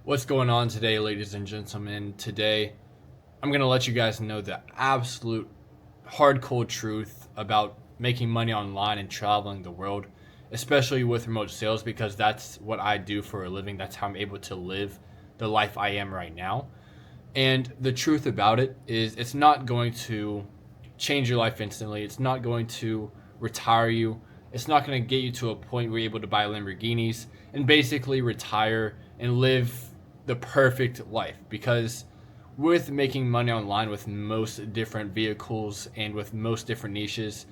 What's going on today, ladies and gentlemen? Today, I'm going to let you guys know the absolute hardcore truth about making money online and traveling the world, especially with remote sales, because that's what I do for a living. That's how I'm able to live the life I am right now. And the truth about it is, it's not going to change your life instantly. It's not going to retire you. It's not going to get you to a point where you're able to buy Lamborghinis and basically retire and live the perfect life. Because with making money online with most different vehicles and with most different niches,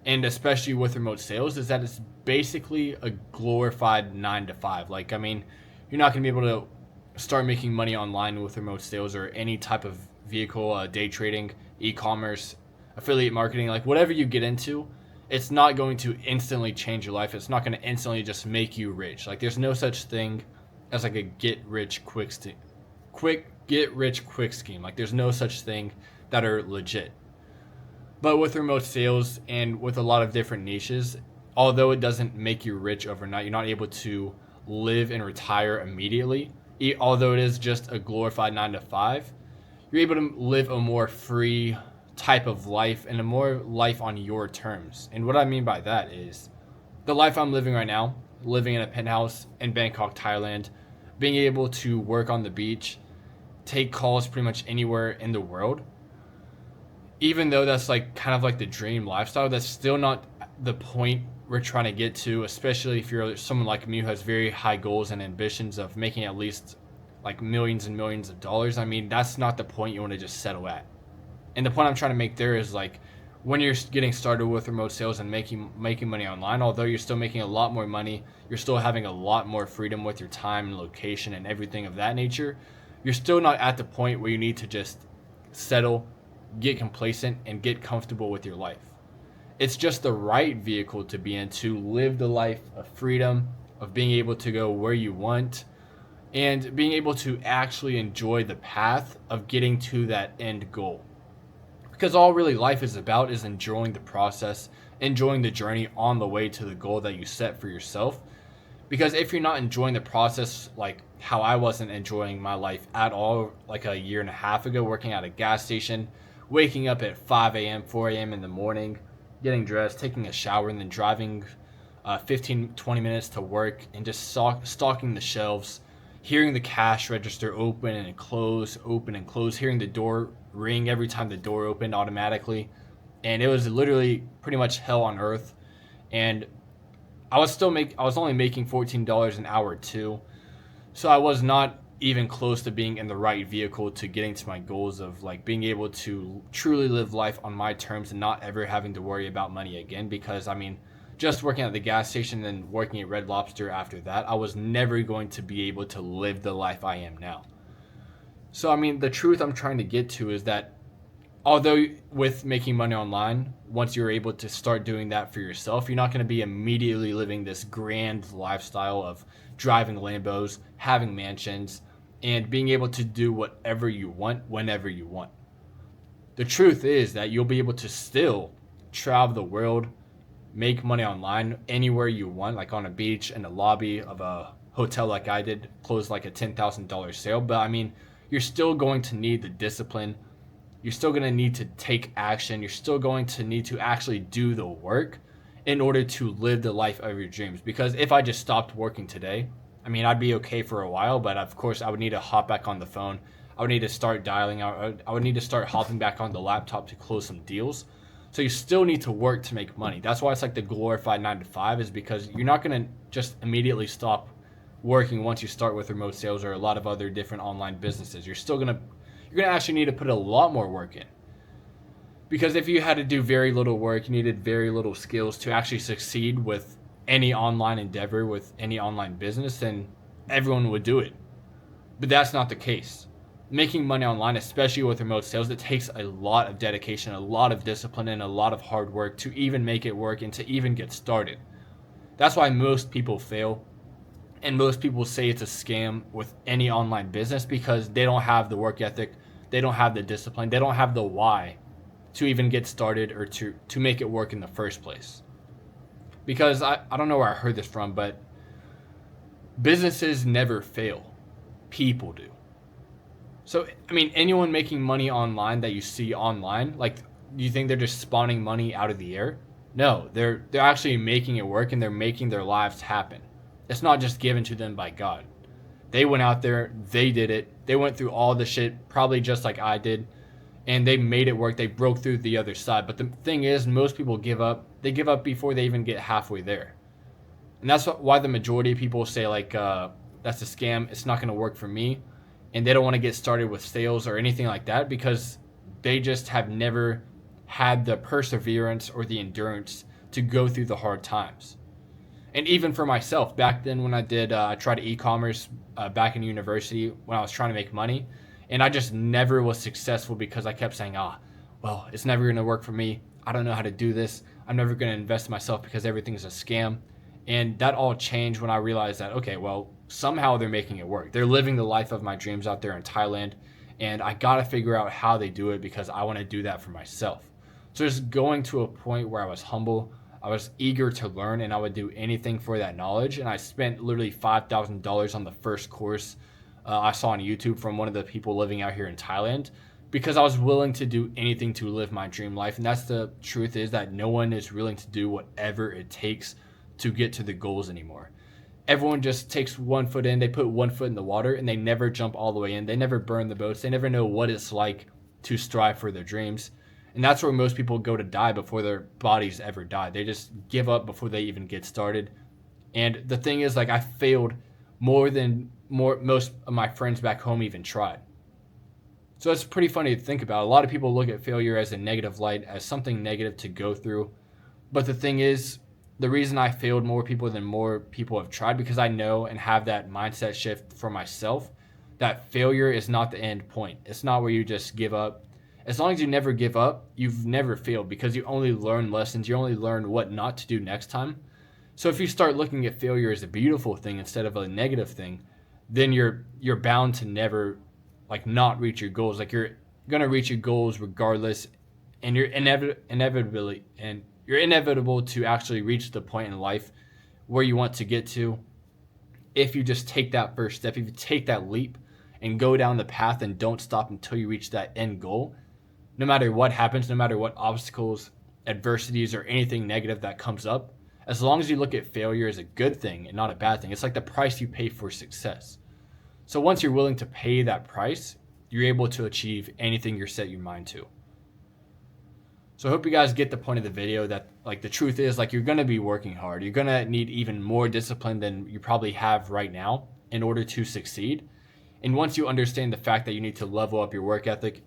and especially with remote sales, is that it's basically a glorified 9 to 5. Like, I mean, you're not going to be able to start making money online with remote sales or any type of vehicle, day trading, e-commerce, affiliate marketing, like whatever you get into. It's not going to instantly change your life. It's not going to instantly just make you rich. Like, there's no such thing as like a get rich quick scheme. Like, there's no such thing that are legit. But with remote sales and with a lot of different niches, although it doesn't make you rich overnight, you're not able to live and retire immediately. Although it is just a glorified 9 to 5, you're able to live a more free type of life and a more life on your terms. And what I mean by that is the life I'm living right now, living in a penthouse in Bangkok, Thailand, being able to work on the beach, take calls pretty much anywhere in the world. Even though that's like kind of like the dream lifestyle, that's still not the point we're trying to get to, especially if you're someone like me who has very high goals and ambitions of making at least like millions and millions of dollars. I mean, that's not the point you want to just settle at. And the point I'm trying to make there is, like, when you're getting started with remote sales and making money online, although you're still making a lot more money, you're still having a lot more freedom with your time and location and everything of that nature, you're still not at the point where you need to just settle, get complacent, and get comfortable with your life. It's just the right vehicle to be in to live the life of freedom, of being able to go where you want, and being able to actually enjoy the path of getting to that end goal. Because all really life is about is enjoying the process, enjoying the journey on the way to the goal that you set for yourself. Because if you're not enjoying the process, like how I wasn't enjoying my life at all, like a year and a half ago, working at a gas station, waking up at 5 a.m., 4 a.m. in the morning, getting dressed, taking a shower, and then driving 15, 20 minutes to work and just stalking the shelves, hearing the cash register open and close, hearing the door ring every time the door opened automatically. And it was literally pretty much hell on earth. And I was only making $14 an hour too. So I was not even close to being in the right vehicle to getting to my goals of like being able to truly live life on my terms and not ever having to worry about money again. Because I mean, just working at the gas station and then working at Red Lobster after that, I was never going to be able to live the life I am now. So I mean, the truth I'm trying to get to is that although with making money online, once you're able to start doing that for yourself, you're not going to be immediately living this grand lifestyle of driving Lambos, having mansions, and being able to do whatever you want whenever you want. The truth is that you'll be able to still travel the world, make money online anywhere you want, like on a beach, in the lobby of a hotel like I did, close like a $10,000 sale. But I mean, you're still going to need the discipline. You're still going to need to take action. You're still going to need to actually do the work in order to live the life of your dreams. Because if I just stopped working today, I mean, I'd be okay for a while, but of course I would need to hop back on the phone. I would need to start dialing out. I would need to start hopping back on the laptop to close some deals. So you still need to work to make money. That's why it's like the glorified 9 to 5, is because you're not going to just immediately stop working once you start with remote sales or a lot of other different online businesses. You're going to actually need to put a lot more work in. Because if you had to do very little work, you needed very little skills to actually succeed with any online endeavor, with any online business, then everyone would do it. But that's not the case. Making money online, especially with remote sales, it takes a lot of dedication, a lot of discipline, and a lot of hard work to even make it work and to even get started. That's why most people fail. And most people say it's a scam with any online business, because they don't have the work ethic, they don't have the discipline, they don't have the why to even get started or to make it work in the first place. Because I don't know where I heard this from, but businesses never fail. people do. So, I mean, anyone making money online that you see online, like, do you think they're just spawning money out of the air? No, they're actually making it work, and they're making their lives happen. It's not just given to them by God. They went out there, they did it. They went through all the shit, probably just like I did, and they made it work. They broke through the other side. But the thing is, most people give up. They give up before they even get halfway there. And that's why the majority of people say, like, that's a scam. It's not going to work for me. And they don't want to get started with sales or anything like that because they just have never had the perseverance or the endurance to go through the hard times. And even for myself, back then when I tried e-commerce back in university when I was trying to make money, and I just never was successful because I kept saying, well, it's never going to work for me. I don't know how to do this. I'm never going to invest in myself because everything is a scam. And that all changed when I realized that, okay, well, somehow they're making it work. They're living the life of my dreams out there in Thailand. And I got to figure out how they do it because I want to do that for myself. So just going to a point where I was humble, I was eager to learn, and I would do anything for that knowledge. And I spent literally $5,000 on the first course I saw on YouTube from one of the people living out here in Thailand because I was willing to do anything to live my dream life. And that's the truth, is that no one is willing to do whatever it takes to get to the goals anymore. Everyone just takes 1 foot in, they put 1 foot in the water, and they never jump all the way in. They never burn the boats. They never know what it's like to strive for their dreams. And that's where most people go to die before their bodies ever die. They just give up before they even get started. And the thing is, like, I failed more than most of my friends back home even tried. So it's pretty funny to think about. A lot of people look at failure as a negative light, as something negative to go through. But the thing is, the reason I failed more people than more people have tried, because I know and have that mindset shift for myself, that failure is not the end point. It's not where you just give up. As long as you never give up, you've never failed, because you only learn lessons. You only learn what not to do next time. So if you start looking at failure as a beautiful thing instead of a negative thing, then you're bound to never, like, not reach your goals. Like, you're going to reach your goals regardless, and you're inevitable to actually reach the point in life where you want to get to if you just take that first step, if you take that leap and go down the path and don't stop until you reach that end goal. No matter what happens, no matter what obstacles, adversities, or anything negative that comes up, as long as you look at failure as a good thing and not a bad thing, it's like the price you pay for success. So once you're willing to pay that price, you're able to achieve anything you're set your mind to. So I hope you guys get the point of the video, that, like, the truth is, like, you're going to be working hard. You're going to need even more discipline than you probably have right now in order to succeed. And once you understand the fact that you need to level up your work ethic,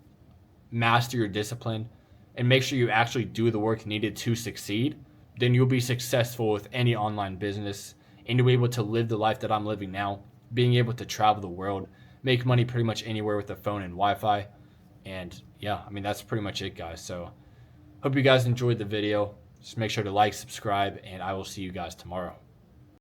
master your discipline, and make sure you actually do the work needed to succeed, then you'll be successful with any online business, and you'll be able to live the life that I'm living now, being able to travel the world, make money pretty much anywhere with a phone and Wi-Fi. And yeah, I mean, that's pretty much it, guys. So hope you guys enjoyed the video. Just make sure to like, subscribe, and I will see you guys tomorrow.